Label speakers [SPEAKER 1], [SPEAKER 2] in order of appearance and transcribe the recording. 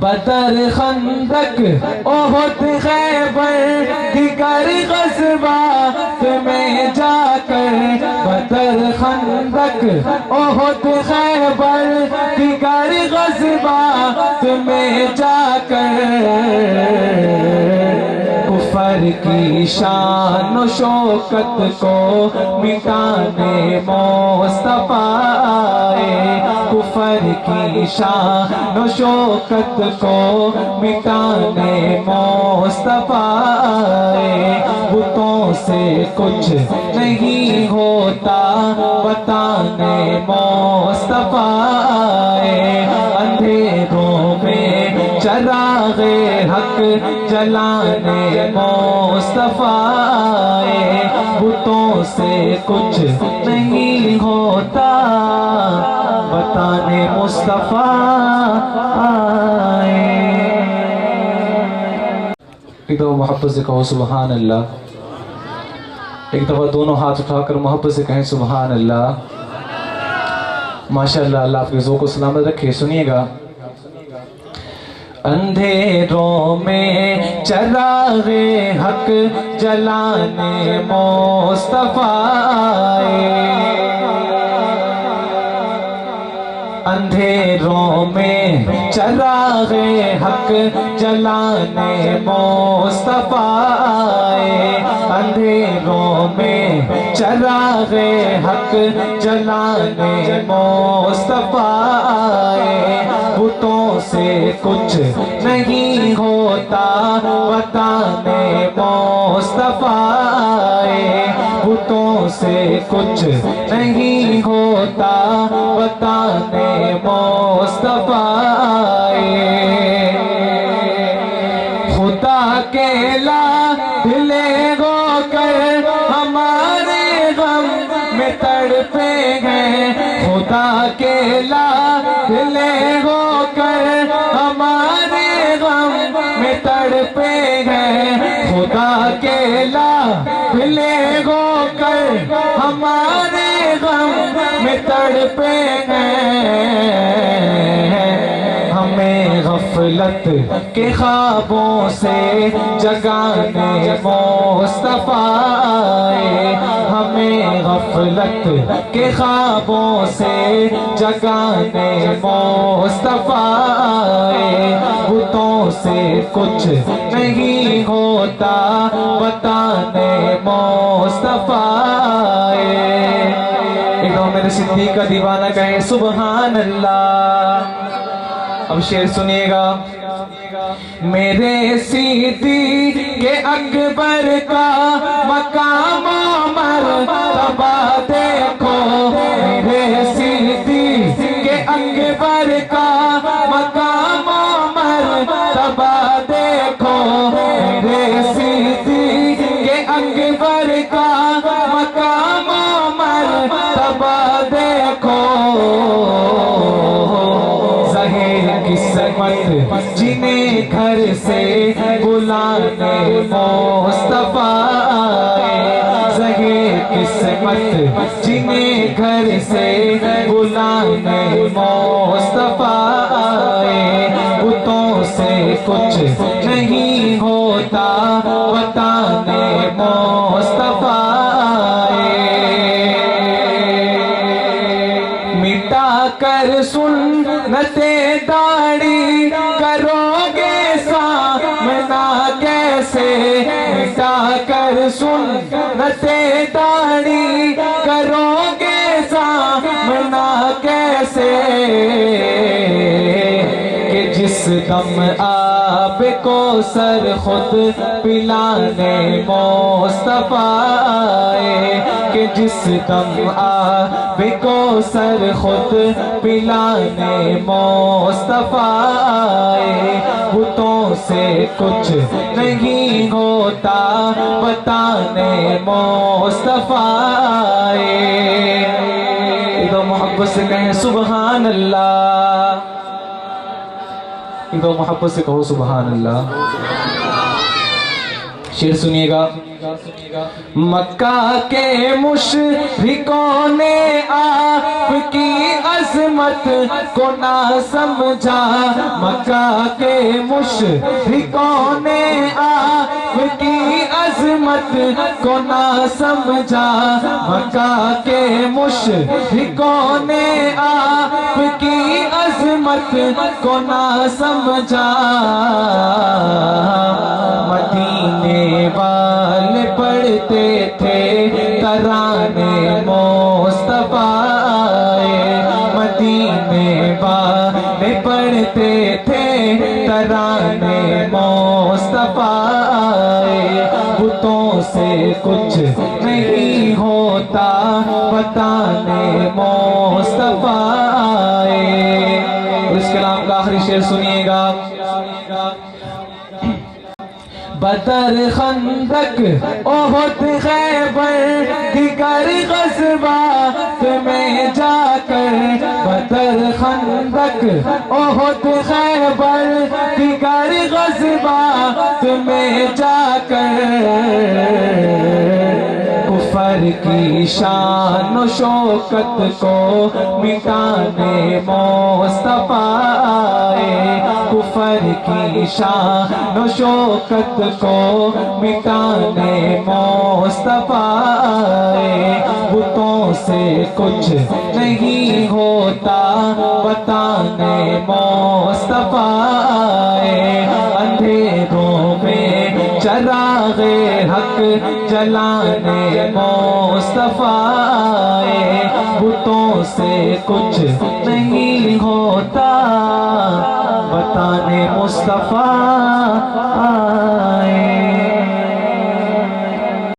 [SPEAKER 1] بدر خندق احد خیبر دیگر غزوات میں جا کر بدر خندق احد خیبر دیگر غزوات میں جا کر کفر کی شان و شوکت کو مٹانے مصطفیٰ آئے کفر کی شان و شوکت کو مٹانے مصطفیٰ آئے بتوں سے کچھ نہیں ہوتا بتانے مصطفیٰ آئے اندھیروں میں چراغ حق جلانے مصطفیٰ آئے بتوں سے کچھ نہیں ہوتا بتانے مصطفیٰ آئے. ایک دفعہ محبت سے کہو سبحان اللہ. ایک دفعہ دونوں ہاتھ اٹھا کر محبت سے کہیں سبحان اللہ. ماشاءاللہ اللہ آپ کے ذوق کو سلامت رکھے. سنیے گا. اندھیروں میں چراغ حق جلانے مصطفیٰ آئے اندھیروں میں چراغ حق جلانے مصطفیٰ آئے اندھیروں میں چراغ حق جلانے مصطفیٰ آئے بتوں سے کچھ نہیں ہوتا بتانے مصطفیٰ آئے بتوں سے کچھ نہیں ہوتا بتانے مصطفیٰ آئے خدا کے لاڈلے ہو کر ہمارے غم میں تڑپے ہیں خدا کے لاڈلے ہو کر ہمارے غم میں تڑپے ہیں خدا کے لاڈلے ہو کر ہمارے غم میں تڑپے ہیں ہمیں غفلت کے خوابوں سے جگانے مصطفیٰ آئے ہمیں غفلت کے خوابوں سے جگانے مصطفیٰ آئے بتوں سے کچھ نہیں ہوتا بتانے مصطفیٰ آئے. ایک دو میرے صدیق کا دیوانہ کہیں سبحان اللہ. اب شعر سنیے گا. میرے صدیق اکبر کا مقام و مرتبہ دیکھو میرے صدیق اکبر کا مقام و مرتبہ دیکھو میرے صدیق اکبر کا مقام و مرتبہ دیکھو قسمت جنہیں گھر سے بلانے مصطفیٰ آئے زہر قسمت جنہیں گھر سے بلانے مصطفیٰ آئے بتوں سے کچھ نہیں ہوتا بتانے مصطفیٰ آئے مٹا کر سنت داڑھی کرو گے سامنا کیسے مٹا کر سنت داڑھی کرو گے سامنا کیسے کہ جس دم آپ کو سر خود پلانے مصطفیٰ آئے کہ جس دم آپ کو سر خود پلانے مصطفیٰ آئے بتوں سے کچھ نہیں ہوتا بتانے مصطفیٰ آئے. تو محبت سے کہیں سبحان اللہ. ایک دو محبت سے کہو سبحان اللہ. شعر سنیے گا. مکہ کے مشرکوں نے آپ کی عظمت کو نہ سمجھا. مکہ کے مشرکوں نے آپ کی عظمت کو نہ سمجھا. مکہ کے مشرکوں نے آپ کی عظمت کو نہ سمجھا. مدینے والے پڑھتے تھے ترانے مصطفیٰ. مدینے والے پڑھتے تھے ترانے مصطفیٰ. بتوں سے کچھ نہیں ہوتا بتانے مصطفیٰ. اس کلام کا آخری شعر سنیے گا. بدر خندق احد خیبر دیگر غزوات میں جا کر. بدر خندق احد خیبر دیگر غزوات میں جا کر کفر کی شان و شوکت کو مٹانے مصطفیٰ. کفر کی شان و شوکت کو مٹانے مصطفیٰ. بتوں سے کچھ نہیں ہوتا بتانے مصطفیٰ. اندھیروں میں چراغ حق جلانے مصطفیٰ. بتوں سے کچھ نہیں ہوتا بتانے مصطفیٰ.